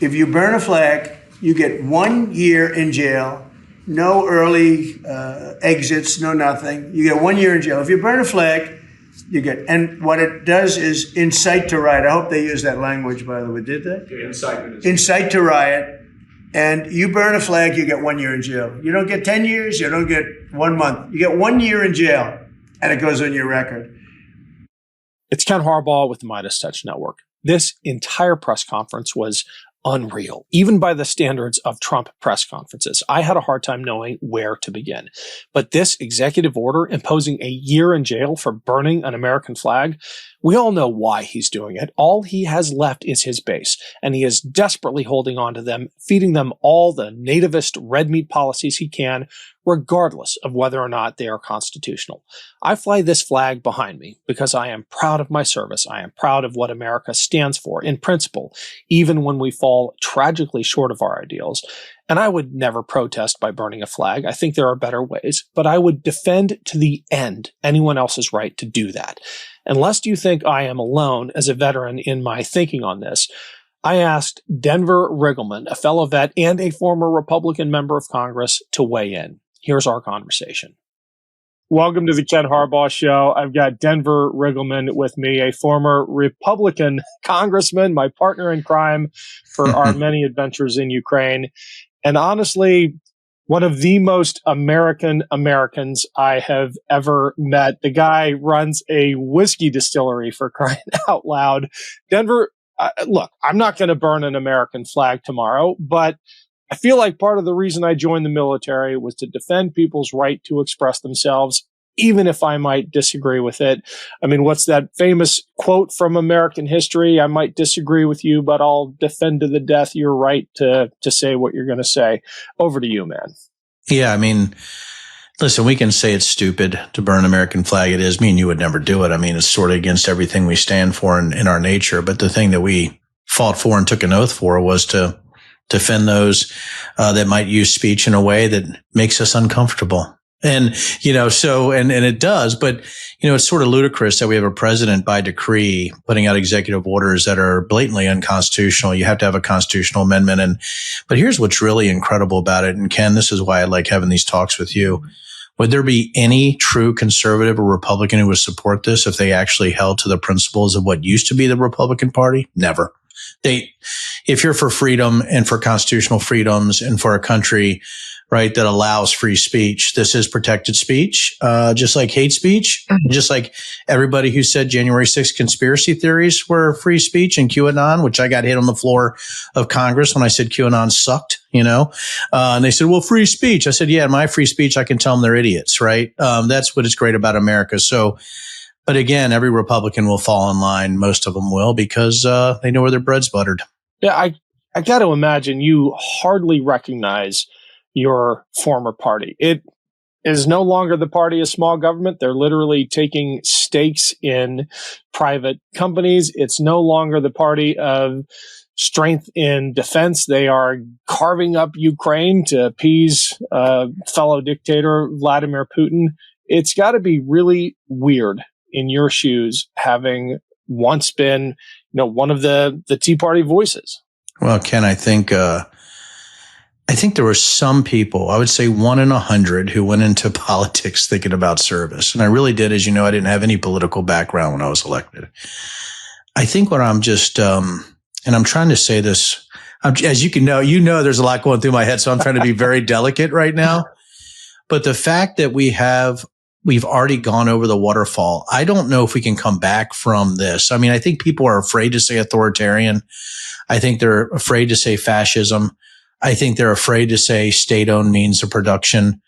if you burn a flag, you get 1 year in jail, no early exits, no nothing. You get 1 year in jail. If you burn a flag, you get, and what it does is incite to riot. I hope they use that language, by the way. Did they? Incite to riot. And you burn a flag, you get 1 year in jail. You don't get 10 years, you don't get 1 month. You get 1 year in jail, and it goes on your record. It's Ken Harbaugh with the MeidasTouch Network. This entire press conference was unreal, even by the standards of Trump press conferences. I had a hard time knowing where to begin. But this executive order imposing a year in jail for burning an American flag, we all know why he's doing it. All he has left is his base, and he is desperately holding on to them, feeding them all the nativist red meat policies he can, regardless of whether or not they are constitutional. I fly this flag behind me because I am proud of my service. I am proud of what America stands for in principle, even when we fall tragically short of our ideals. And I would never protest by burning a flag. I think there are better ways, but I would defend to the end anyone else's right to do that. And lest you think I am alone as a veteran in my thinking on this, I asked Denver Riggleman, a fellow vet and a former Republican member of Congress, to weigh in. Here's our conversation. Welcome to the Ken Harbaugh Show. I've got Denver Riggleman with me, a former Republican congressman, my partner in crime for our many adventures in Ukraine. And honestly, one of the most American Americans I have ever met. The guy runs a whiskey distillery, for crying out loud. Denver, look, I'm not going to burn an American flag tomorrow, but I feel like part of the reason I joined the military was to defend people's right to express themselves, even if I might disagree with it. I mean, what's that famous quote from American history? I might disagree with you, but I'll defend to the death your right to say what you're going to say. Over to you, man. Yeah, I mean, listen, we can say it's stupid to burn an American flag. It is. Me and you would never do it. I mean, it's sort of against everything we stand for in our nature. But the thing that we fought for and took an oath for was to defend those that might use speech in a way that makes us uncomfortable. And, so it does, but, it's sort of ludicrous that we have a president by decree putting out executive orders that are blatantly unconstitutional. You have to have a constitutional amendment. But here's what's really incredible about it. And Ken, this is why I like having these talks with you. Would there be any true conservative or Republican who would support this if they actually held to the principles of what used to be the Republican Party? Never. If you're for freedom and for constitutional freedoms and for a country, right, that allows free speech, this is protected speech, just like hate speech, just like everybody who said January 6th conspiracy theories were free speech and QAnon, which I got hit on the floor of Congress when I said QAnon sucked, and they said, well, free speech. I said, yeah, my free speech, I can tell them they're idiots, right? That's what is great about America. So, but again, every Republican will fall in line. Most of them will because they know where their bread's buttered. Yeah, I got to imagine you hardly recognize your former party. It is no longer the party of small government. They're literally taking stakes in private companies. It's no longer the party of strength in defense. They are carving up Ukraine to appease fellow dictator Vladimir Putin. It's got to be really weird in your shoes, having once been, one of the Tea Party voices. Well, Ken, I think there were some people, I would say 1 in 100, who went into politics thinking about service. And I really did. As you know, I didn't have any political background when I was elected. I think what I'm just, and I'm trying to say this, as you can know, there's a lot going through my head. So I'm trying to be very delicate right now. But the fact that we've already gone over the waterfall, I don't know if we can come back from this. I mean, I think people are afraid to say authoritarian. I think they're afraid to say fascism. I think they're afraid to say state-owned means of production.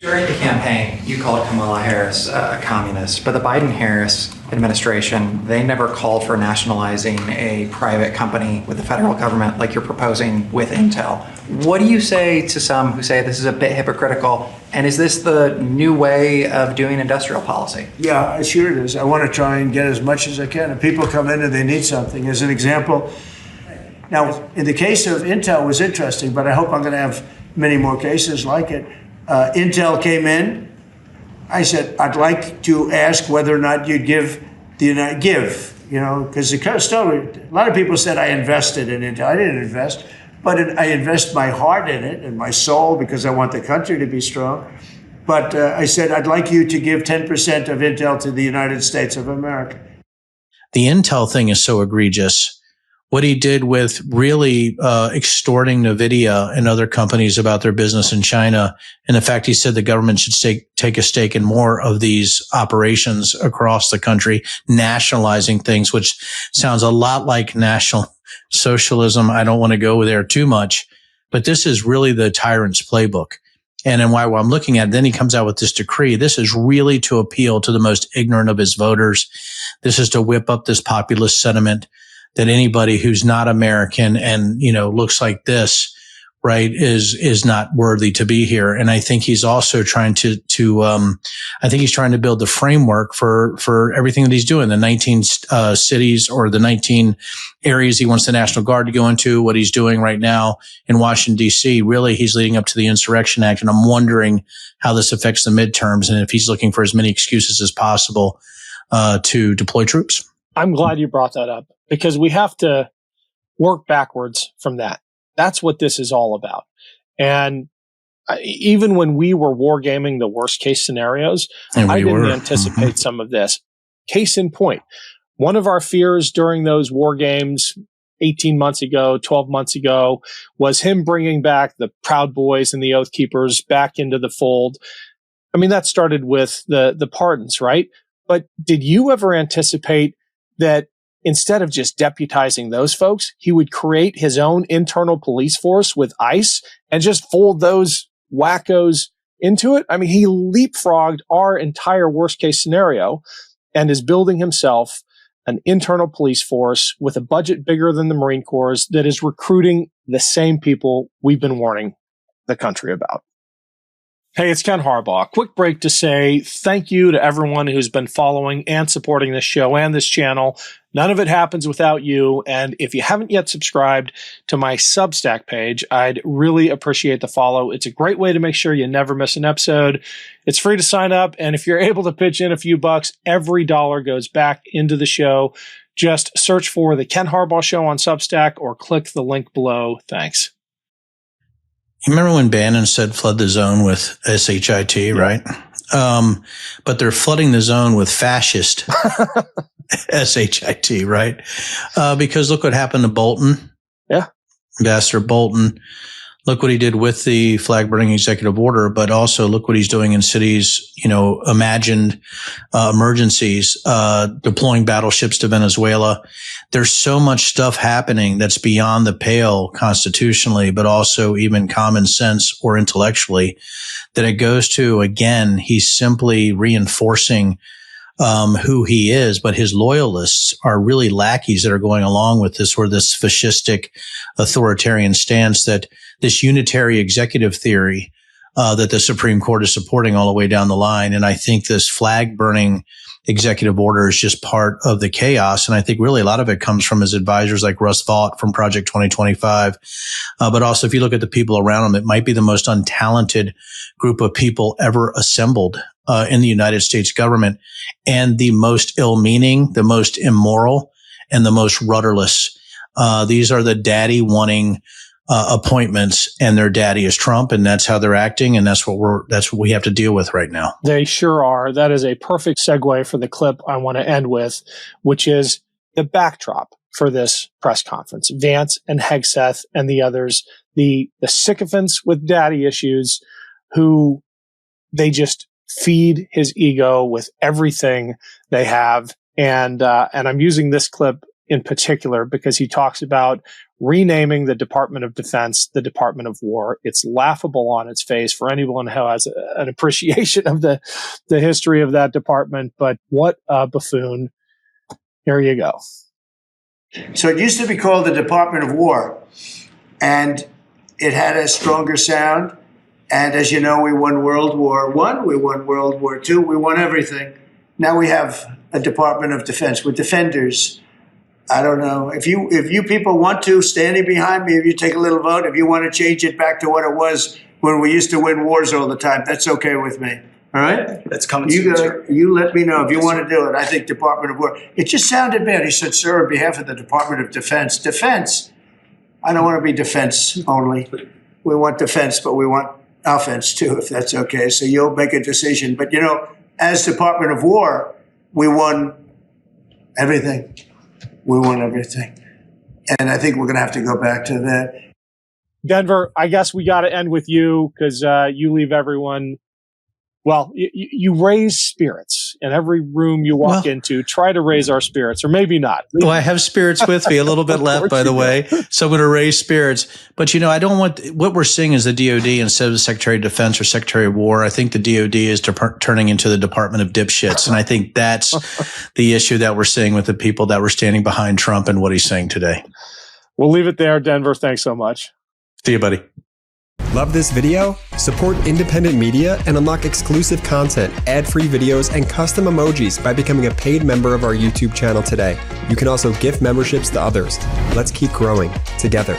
During the campaign, you called Kamala Harris a communist, but the Biden-Harris administration, they never called for nationalizing a private company with the federal government like you're proposing with Intel. What do you say to some who say this is a bit hypocritical, and is this the new way of doing industrial policy? Yeah, sure it is. I want to try and get as much as I can. If people come in and they need something, as an example, now, in the case of Intel, it was interesting, but I hope I'm going to have many more cases like it. Intel came in. I said, I'd like to ask whether or not you'd give because a lot of people said I invested in it. I didn't invest, but I invest my heart in it and my soul because I want the country to be strong. But I said, I'd like you to give 10% of Intel to the United States of America. The Intel thing is so egregious. What he did with really extorting NVIDIA and other companies about their business in China, and the fact he said the government should take a stake in more of these operations across the country, nationalizing things, which sounds a lot like National Socialism. I don't want to go there too much, but this is really the tyrant's playbook. And then while I'm looking at it, then he comes out with this decree. This is really to appeal to the most ignorant of his voters. This is to whip up this populist sentiment that anybody who's not American and, looks like this, right, is not worthy to be here. And I think he's also trying to build the framework for everything that he's doing. The 19 cities or the 19 areas he wants the National Guard to go into, what he's doing right now in Washington, D.C. Really, he's leading up to the Insurrection Act. And I'm wondering how this affects the midterms and if he's looking for as many excuses as possible to deploy troops. I'm glad you brought that up because we have to work backwards from that. That's what this is all about. And even when we were wargaming the worst case scenarios, I didn't anticipate some of this. Case in point, one of our fears during those war games 18 months ago, 12 months ago, was him bringing back the Proud Boys and the Oath Keepers back into the fold. I mean, that started with the pardons, right? But did you ever anticipate that instead of just deputizing those folks, he would create his own internal police force with ICE and just fold those wackos into it? I mean, he leapfrogged our entire worst case scenario and is building himself an internal police force with a budget bigger than the Marine Corps that is recruiting the same people we've been warning the country about. Hey, it's Ken Harbaugh. Quick break to say thank you to everyone who's been following and supporting this show and this channel. None of it happens without you. And if you haven't yet subscribed to my Substack page, I'd really appreciate the follow. It's a great way to make sure you never miss an episode. It's free to sign up. And if you're able to pitch in a few bucks, every dollar goes back into the show. Just search for The Ken Harbaugh Show on Substack or click the link below. Thanks. You remember when Bannon said flood the zone with SHIT, right? But they're flooding the zone with fascist SHIT, right? Because look what happened to Bolton. Yeah. Ambassador Bolton. Look what he did with the flag burning executive order, but also look what he's doing in cities, imagined emergencies, deploying battleships to Venezuela. There's so much stuff happening that's beyond the pale constitutionally, but also even common sense or intellectually that it goes to, again, he's simply reinforcing who he is, but his loyalists are really lackeys that are going along with this or this fascistic authoritarian stance, that this unitary executive theory that the Supreme Court is supporting all the way down the line. And I think this flag burning executive order is just part of the chaos. And I think really a lot of it comes from his advisors like Russ Vought from Project 2025. But also if you look at the people around him, it might be the most untalented group of people ever assembled in the United States government, and the most ill-meaning, the most immoral, and the most rudderless. These are the daddy wanting appointments, and their daddy is Trump, and that's how they're acting, and that's what we have to deal with right now. They sure are. That is a perfect segue for the clip I want to end with, which is the backdrop for this press conference. Vance and Hegseth and the others, the sycophants with daddy issues, who they just feed his ego with everything they have. And I'm using this clip in particular because he talks about renaming the Department of Defense the Department of War. It's laughable on its face for anyone who has an appreciation of the history of that department. But what a buffoon. Here you go. So it used to be called the Department of War, and it had a stronger sound. And as you know, we won World War I, we won World War II, we won everything. Now we have a Department of Defense with defenders. I don't know. If you people want to, standing behind me, if you take a little vote, if you want to change it back to what it was when we used to win wars all the time, that's okay with me. All right? That's coming You soon. you let me know if you want to do it. I think Department of War. It just sounded bad. He said, sir, on behalf of the Department of Defense. Defense. I don't want to be defense only. We want defense, but we want offense too, if that's okay. So you'll make a decision. But, as Department of War, we won everything. We won everything. And I think we're going to have to go back to that. Denver, I guess we got to end with you because you leave everyone. Well, you raise spirits in every room you walk into. Try to raise our spirits, or maybe not. Well, I have spirits with me, a little bit left, by the way. So I'm going to raise spirits. But, I don't want what we're seeing is the DOD instead of the Secretary of Defense or Secretary of War. I think the DOD is turning into the Department of Dipshits. And I think that's the issue that we're seeing with the people that were standing behind Trump and what he's saying today. We'll leave it there, Denver. Thanks so much. See you, buddy. Love this video? Support independent media and unlock exclusive content, ad-free videos, and custom emojis by becoming a paid member of our YouTube channel today. You can also gift memberships to others. Let's keep growing together.